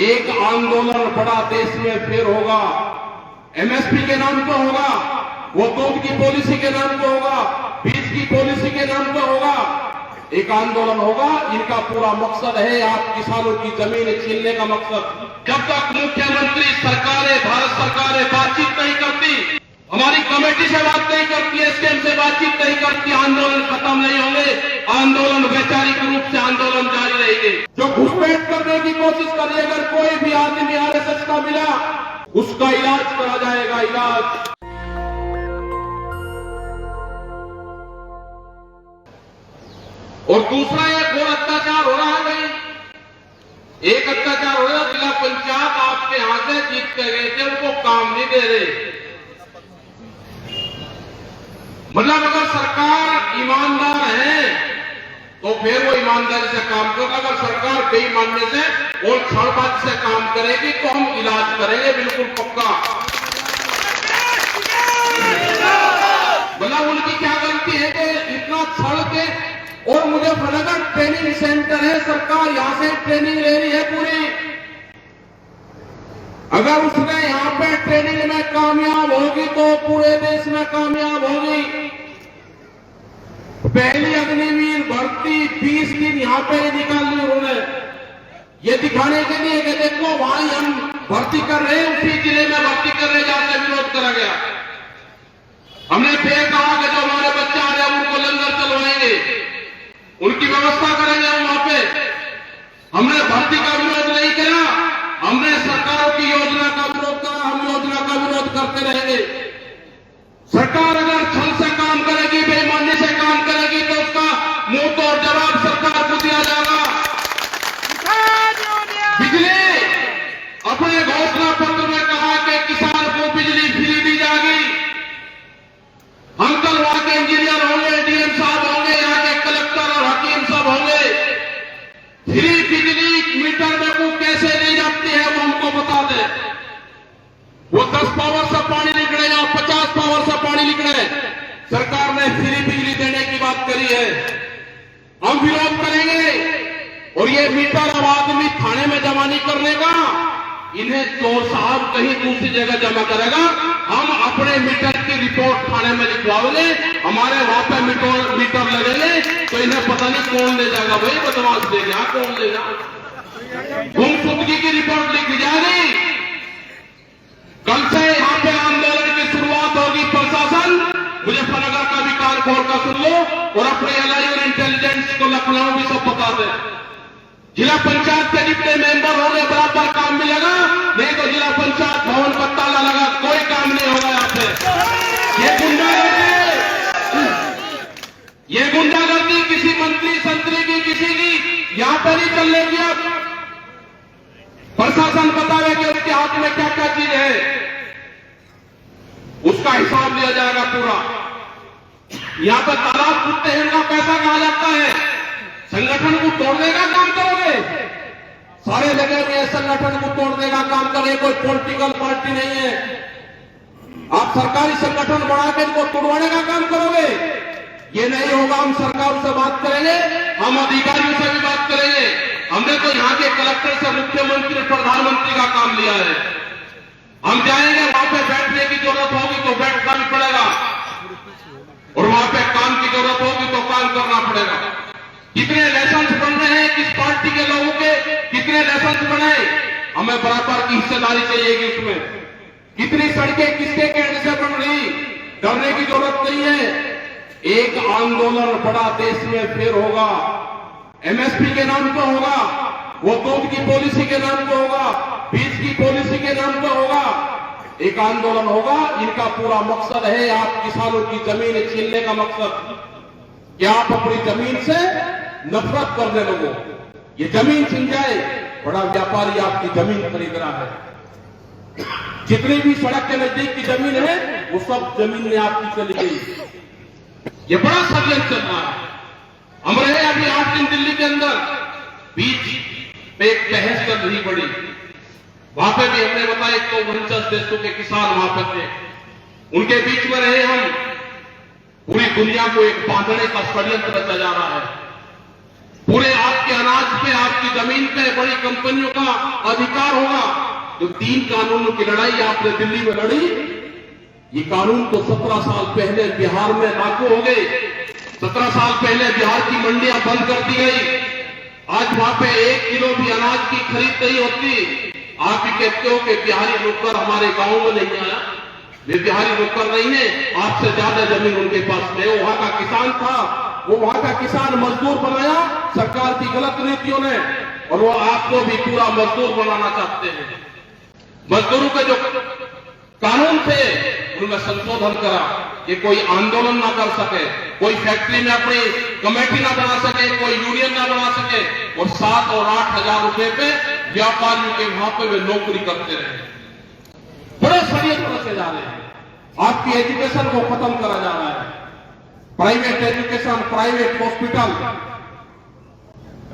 एक आंदोलन बड़ा देश में फिर होगा। एमएसपी के नाम पर होगा, वो दूध की पॉलिसी के नाम पर होगा, बीज की पॉलिसी के नाम पर होगा। एक आंदोलन होगा, इनका पूरा मकसद है आप किसानों की जमीन छीनने का मकसद। जब तक मुख्यमंत्री सरकारें, भारत सरकारें बातचीत नहीं करती, हमारी कमेटी से बात नहीं करती, एसकेएम से बातचीत नहीं करती, आंदोलन खत्म नहीं होंगे। आंदोलन वैचारिक रूप से आंदोलन जारी रहेंगे। जो घुसपैठ करने की कोशिश करे, अगर कोई भी आदमी आरएसएस का मिला, उसका इलाज करा जाएगा, इलाज। और दूसरा एक और अत्याचार हो रहा है भाई। एक अत्याचार हो रहा है, जिला पंचायत आपके यहां से जीत के गए थे, उनको काम नहीं दे रहे। मतलब अगर सरकार ईमानदार है तो फिर वो ईमानदारी से काम करेगा। अगर सरकार बेईमानी से और छलबाजी से काम करेगी तो हम इलाज करेंगे, बिल्कुल पक्का। मतलब उनकी क्या गलती है कि इतना छल के, और मुझे फलाना ट्रेनिंग सेंटर है, सरकार यहां से ट्रेनिंग ले रही है पूरी। अगर उसने यहां पे ट्रेनिंग में कामयाब होगी तो पूरे देश में कामयाब होगी। पहली अग्निवीर भर्ती 20 दिन यहां पे निकाली उन्होंने, ये दिखाने के लिए कि देखो भाई हम भर्ती कर रहे हैं, उसी जिले में भर्ती कर रहे, जहां से विरोध करा गया। हमने फिर कहा कि जो हमारे बच्चे आ रहे हैं उनको लंगर चलवाएंगे, उनकी व्यवस्था करेंगे हम वहां पे। हमने भर्ती का विरोध नहीं किया, हमने सरकारों की योजना का विरोध करा, हम योजना का विरोध करते रहेंगे। सरकार अगर छल से काम करेगी, बेईमानी से काम करेगी तो उसका मुंह तोड़ जवाब सरकार को दिया जाएगा। बिजली अपने घोषणा पत्र में कहा कि किसान को बिजली फ्री दी जाएगी। हम कल वहां के इंजीनियर होंगे, डीएम साहब होंगे, यहाँ के कलेक्टर और हकीम साहब होंगे। फ्री बिजली मीटर में वो कैसे दी जाती है वो हमको बता दे। वो 10 पावर से पानी निकले या 50 पावर से पानी निकले, सरकार ने फ्री बिजली देने की बात करी है। हम विरोध करेंगे। और ये मीटर अब आदमी थाने में जमा नहीं करने का, इन्हें चोर साहब कहीं दूसरी जगह जमा करेगा। हम अपने मीटर की रिपोर्ट थाने में लिखवाओगे, हमारे वहां पे मीटर लगेंगे तो इन्हें पता नहीं कौन ले जाएगा। भाई बदमाश ले जा, कौन ले जा, गुमशुदगी की रिपोर्ट लिखी जाएगी। कल से यहां पे आंदोलन की शुरुआत होगी। प्रशासन मुजफ्फरनगर का भी कान खोल कर सुन लो, और अपने एलआई और इंटेलिजेंस को लखनऊ भी सब बता दे। जिला पंचायत के जितने मेंबर होंगे बराबर काम मिलेगा, नहीं तो जिला पंचायत भवन पर ताला लगा, कोई काम नहीं होगा यहाँ पे। ये गुंडागर्दी किसी मंत्री संतरी की, किसी की यहाँ पे नहीं चलेगी। अब प्रशासन बतावे कि उसके हाथ में क्या क्या चीज है, उसका हिसाब लिया जाएगा पूरा। यहां पर तालाब खुदते हैं, उनका पैसा कहा जाता है। संगठन को तोड़ने का काम करोगे, सारे जगह में संगठन को तोड़ने का काम करें, कोई पॉलिटिकल पार्टी नहीं है। आप सरकारी संगठन बढ़ा के इनको तोड़वाने का काम करोगे, ये नहीं होगा। हम सरकार से बात करेंगे, हम अधिकारियों से भी बात करेंगे। हमने तो यहाँ के कलेक्टर से मुख्यमंत्री और प्रधानमंत्री का काम लिया है। हम जाएंगे, वहां पे बैठने की जरूरत होगी तो बैठना भी पड़ेगा, और वहां पे काम की जरूरत होगी तो काम करना पड़ेगा। कितने लाइसेंस बन रहे हैं किस पार्टी के लोगों के, कितने लाइसेंस बने, हमें बराबर की हिस्सेदारी चाहिए उसमें। कितनी सड़कें किसके कहने से बन रही, डरने की जरूरत नहीं है। एक आंदोलन बड़ा देश में फिर होगा। एमएसपी के नाम पर होगा, वो दूध की पॉलिसी के नाम पर होगा, बीज की पॉलिसी के नाम पर होगा। एक आंदोलन होगा, इनका पूरा मकसद है आप किसानों की जमीन छीनने का मकसद, कि आप अपनी जमीन से नफरत करने लगो। ये जमीन छीन जाए, बड़ा व्यापारी आपकी जमीन खरीद रहा है। जितनी भी सड़क के नजदीक की जमीन है वो सब जमीन में आपकी चली गई। ये बड़ा षड्यंत्र चल रहा है। हम रहे अभी 8 दिन दिल्ली के अंदर, बीच में एक बहस चल रही बड़ी, वहां पे भी हमने बताया तो 49 देशों के किसान वहां पे थे, उनके बीच में रहे हम। पूरी दुनिया को एक बांधने का षड्यंत्र रचा जा रहा है। पूरे आपके अनाज पे, आपकी जमीन पे बड़ी कंपनियों का अधिकार होगा। जो 3 कानूनों की लड़ाई आपने दिल्ली में लड़ी, ये कानून तो 17 साल पहले बिहार में लागू हो गए। 17 साल पहले बिहार की मंडियां बंद कर दी गई। आज वहां पे 1 किलो भी अनाज की खरीद नहीं होती। आप ही कहते हो कि बिहारी नौकर हमारे गांव में नहीं आया। वे बिहारी नौकर नहीं है, आपसे ज्यादा जमीन उनके पास में। वो वहां का किसान था, वो वहां का किसान मजदूर बनाया सरकार की गलत नीतियों ने, और वो आपको भी पूरा मजदूर बनाना चाहते हैं। मजदूरों के जो कानून थे उनमें संशोधन करा कि कोई आंदोलन ना कर सके, कोई फैक्ट्री में अपनी कमेटी ना बना सके, कोई यूनियन ना बना सके, और 7 और 8 हजार रुपए पे व्यापारियों के वहां पे वे नौकरी करते रहे। बड़े षड्यंत्र से जा रहे हैं। आपकी एजुकेशन को खत्म करा जा रहा है। Private education, private hospital,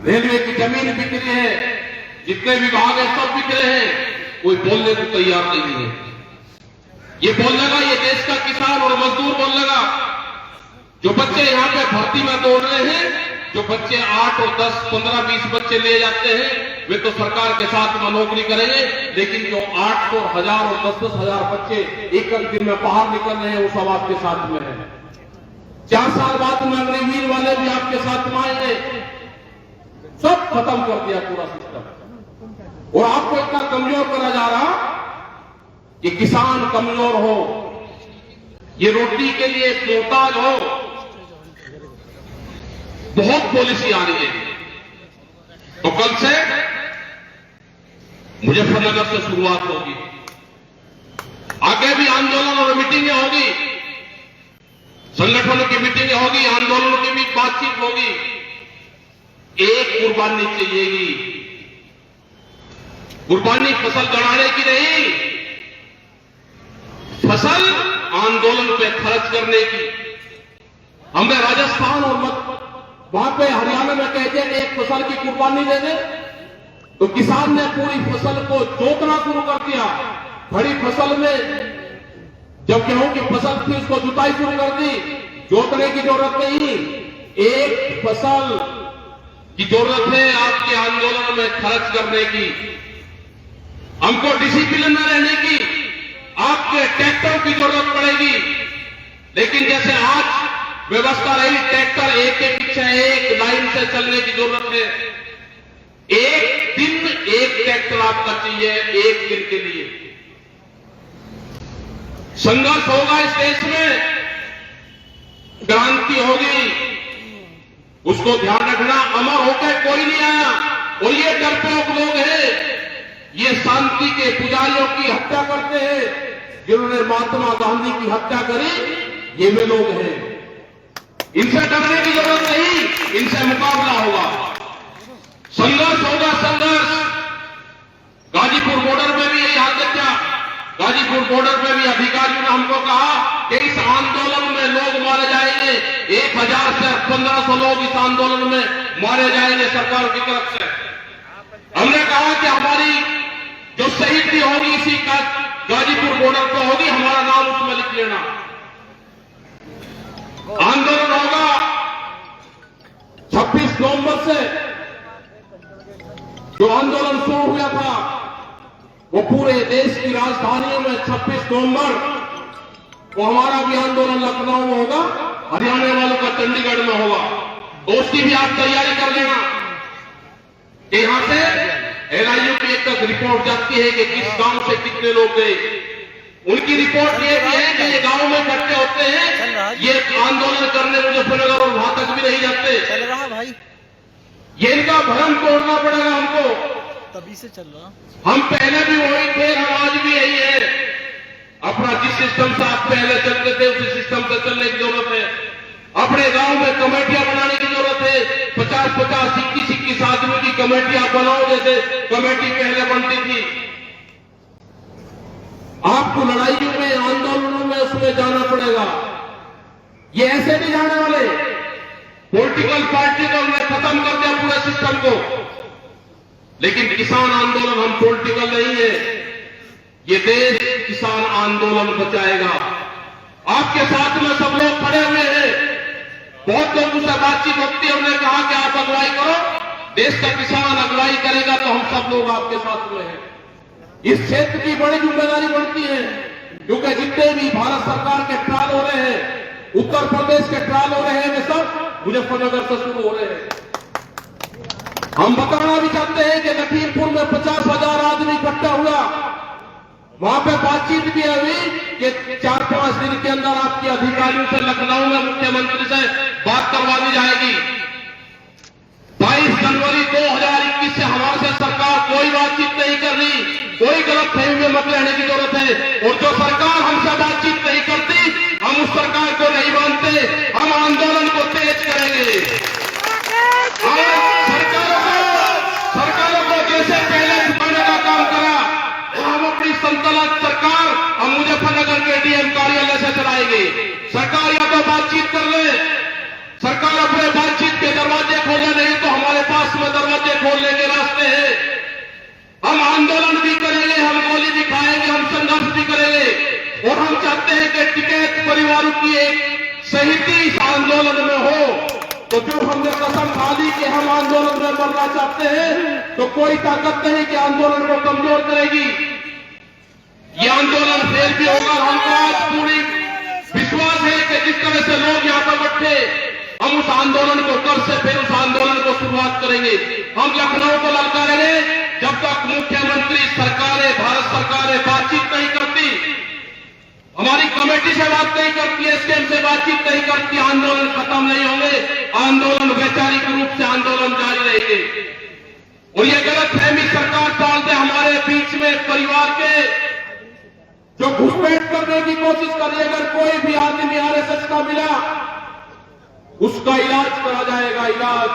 railway की जमीन बिक रही है, जितने विभाग है सब बिक रहे हैं। कोई बोलने को तैयार नहीं है। ये बोलेगा, ये देश का किसान और मजदूर बोलेगा। जो बच्चे यहां पे भर्ती में दौड़ रहे हैं, जो बच्चे 8 और 10, 15, 20 बच्चे ले जाते हैं, वे तो सरकार के साथ में नौकरी करेंगे। लेकिन जो 800, 1000 और 10-10 हजार बच्चे एक दिन में बाहर निकल रहे हैं, वो सब आपके साथ में है। 4 साल बाद में अग्निवीर वाले भी आपके साथ में आएंगे। सब खत्म कर दिया पूरा सिस्टम, और आपको इतना कमजोर करा जा रहा कि किसान कमजोर हो, ये रोटी के लिए मोहताज हो। बहुत पॉलिसी आ रही है। तो कल से मुजफ्फरनगर से शुरुआत होगी, आगे भी आंदोलन और मीटिंगें होगी, संगठनों की मीटिंगें होगी, आंदोलनों की भी बातचीत होगी। एक कुर्बानी चाहिएगी, कुर्बानी फसल जलाने की नहीं, फसल आंदोलन पे खर्च करने की। हमें राजस्थान और वहां पे हरियाणा में कहते हैं एक फसल की कुर्बानी दे दे, तो किसान ने पूरी फसल को जोतना शुरू कर दिया। खड़ी फसल में जब गेहूं की फसल थी, उसको जुताई शुरू कर दी। जोतने की जरूरत नहीं, एक फसल की जरूरत है आपके आंदोलन में खर्च करने की। हमको डिसिप्लिन में रहने की, आपके ट्रैक्टर की जरूरत पड़ेगी। लेकिन जैसे आज व्यवस्था रही, ट्रैक्टर एक के पीछे एक लाइन से चलने की जरूरत है। एक दिन एक ट्रैक्टर आपका चाहिए, एक दिन के लिए। संघर्ष होगा इस देश में, क्रांति होगी, उसको ध्यान रखना। अमर होकर कोई नहीं आया, और ये डरपोक लोग हैं, ये शांति के पुजारियों की हत्या करते हैं। जिन्होंने महात्मा गांधी की हत्या करी, ये वे लोग हैं। इनसे डरने की जरूरत नहीं, इनसे मुकाबला होगा, संघर्ष होगा, संघर्ष। गाजीपुर बॉर्डर में भी यही हाल क्या? गाजीपुर बॉर्डर में भी अधिकारियों ने हमको कहा कि इस आंदोलन में लोग मारे जाएंगे। 1000 से 1500 लोग इस आंदोलन में मारे जाएंगे सरकार की तरफ से। हमने कहा कि हमारी जो शहीदी होगी इसी का गाजीपुर बॉर्डर पर होगी, हमारा नाम उसमें लिख लेना। आंदोलन होगा 26 नवंबर से। जो आंदोलन शुरू हुआ था वो पूरे देश की राजधानियों में 26 नवंबर वो हमारा भी आंदोलन लखनऊ में होगा, हरियाणा वालों का चंडीगढ़ में होगा। तो उसकी भी आप तैयारी कर लेना। यहां से एलआईयू की एक तक रिपोर्ट जाती है कि किस गांव से कितने लोग गए। उनकी रिपोर्ट ये भी है कि ये गांव में इकट्ठे होते हैं, ये आंदोलन करने मुजफ्फरनगर और वहां तक भी नहीं जाते। चल रहा भाई, ये इनका भ्रम तोड़ना पड़ेगा हमको। तभी से चल रहा। हम पहले भी वही थे, हम आज भी यही है। अपना जिस सिस्टम से आप पहले चलते थे उसी सिस्टम से चलने की जरूरत है। अपने गांव में कमेटियां बनाने की जरूरत है। 50-50, 21-21 आदमी की कमेटियां बनाओ, जैसे कमेटी पहले बनती थी। आपको लड़ाइयों में, आंदोलनों में उसमें जाना पड़ेगा। ये ऐसे नहीं जाने वाले। पॉलिटिकल पार्टी को हमने खत्म कर दिया पूरे सिस्टम को, लेकिन किसान आंदोलन हम पॉलिटिकल नहीं है। ये देश किसान आंदोलन बचाएगा। आपके साथ में सब लोग खड़े हुए हैं। बहुत लोगों से बातचीत होती है, उन्होंने कहा कि आप अगुवाई करो, देश का किसान अगुवाई करेगा तो हम सब लोग आपके साथ में हैं। इस क्षेत्र की बड़ी जिम्मेदारी बढ़ती है, क्योंकि जितने भी भारत सरकार के ट्रायल हो रहे हैं, उत्तर प्रदेश के ट्रायल हो रहे हैं, वे सब मुजफ्फरनगर से शुरू हो रहे हैं। हम बताना भी चाहते हैं कि लखीमपुर में 50,000 आदमी इकट्ठा हुआ, वहां पे बातचीत भी हुई कि 4-5 दिन के अंदर आपके अधिकारियों से लखनऊ में मुख्यमंत्री से बात करवा दी जाएगी। 22 जनवरी 2021 से हमारे से सरकार कोई बातचीत नहीं कर रही, कोई गलत फहमी में मत रहने की जरूरत है। और जो सरकार हमसे बातचीत नहीं करती, हम उस सरकार को नहीं मानते, हम आंदोलन को तेज करेंगे। सरकारों को जैसे पहले झुकाने का काम करा, हम अपनी संतुलित सरकार हम मुजफ्फरनगर के डीएम कार्यालय से चलाएंगे। सरकार या तो बातचीत कर ले, सरकार अपने बातचीत के दरवाजे खोले, नहीं तो हमारे पास में दरवाजे खोलने के रास्ते हैं। हम आंदोलन भी करेंगे, हम गोली भी खाएंगे, हम संघर्ष भी करेंगे। और हम चाहते हैं कि टिकैत परिवारों की एक शहीदी इस आंदोलन में हो। तो जो हमने कसम खा ली कि हम आंदोलन में मरना चाहते हैं, तो कोई ताकत नहीं कि आंदोलन को कमजोर करेगी। ये आंदोलन फेल भी होगा। हमको आज पूरी विश्वास है कि जिस तरह से लोग यहाँ पर बैठे, हम उस आंदोलन को कर से फिर उस आंदोलन को शुरुआत करेंगे। हम लखनऊ को ललकारेंगे। जब तक मुख्यमंत्री सरकारें, भारत सरकारें बातचीत नहीं करती, हमारी कमेटी से बात नहीं करती, एसकेएम से बातचीत नहीं करती, आंदोलन खत्म नहीं होंगे। आंदोलन वैचारिक रूप से आंदोलन जारी रहेंगे। और ये गलत फहमी सरकार डाल दे हमारे बीच में परिवार के, जो घुसपैठ करने की कोशिश करे। अगर कोई भी आदमी आरएसएस का मिला, उसका इलाज करा जाएगा। इलाज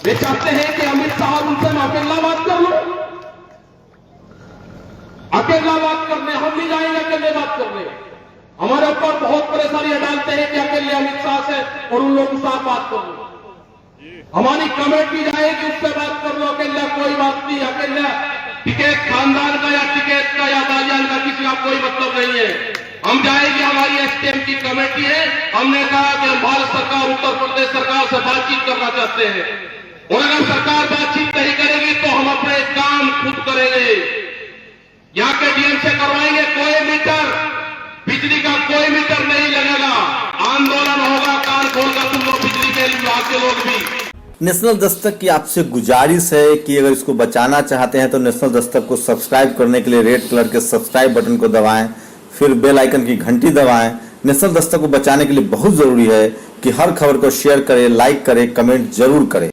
वे चाहते हैं कि अमित शाह उनसे मैं अकेला बात कर लूं, अकेला बात करने हम नहीं जाएंगे, अकेले बात करने। हमारे ऊपर बहुत परेशानियां डालते हैं कि अकेले अमित शाह से और उन लोगों के साथ बात कर लो। हमारी कमेटी जाएगी, उससे बात कर लो, अकेला कोई बात नहीं। अकेला टिकैत खानदान का या टिकैत का या बालियान का किसी का कोई मतलब नहीं है। हम जाएंगे, हमारी एसकेएम की कमेटी है। हमने कहा कि हम भारत सरकार, उत्तर प्रदेश सरकार से बातचीत करना चाहते हैं। और अगर सरकार बातचीत नहीं करेगी तो हम अपने काम खुद करेंगे। यहाँ के डीएम से करवाएंगे। कोई मीटर, बिजली का कोई मीटर नहीं लगेगा। आंदोलन होगा, कान खोलकर तुम लोग बिजली के विभाग के लोग भी। नेशनल दस्तक की आपसे गुजारिश है कि अगर इसको बचाना चाहते हैं तो नेशनल दस्तक को सब्सक्राइब करने के लिए रेड कलर के सब्सक्राइब बटन को दबाएं, फिर बेल आइकन की घंटी दबाएं। नेशनल दस्तक को बचाने के लिए बहुत जरूरी है कि हर खबर को शेयर करें, लाइक करें, कमेंट जरूर करें।